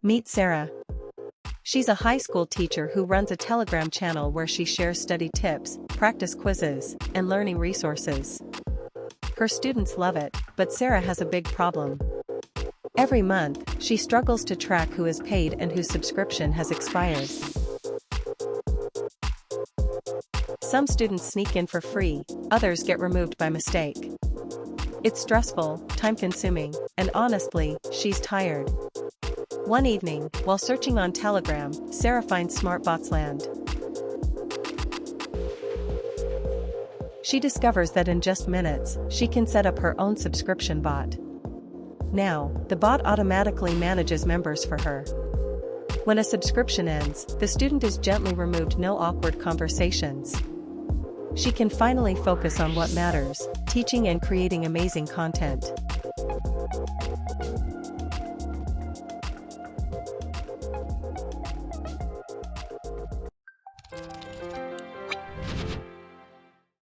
Meet Sarah. She's a high school teacher who runs a Telegram channel where she shares study tips, practice quizzes, and learning resources. Her students love it, but Sarah has a big problem. Every month, she struggles to track who is paid and whose subscription has expired. Some students sneak in for free, others get removed by mistake. It's stressful, time-consuming, and honestly, she's tired. One evening, while searching on Telegram, Sarah finds SmartBotsLand. She discovers that in just minutes, she can set up her own subscription bot. Now, the bot automatically manages members for her. When a subscription ends, the student is gently removed, no awkward conversations. She can finally focus on what matters, teaching and creating amazing content.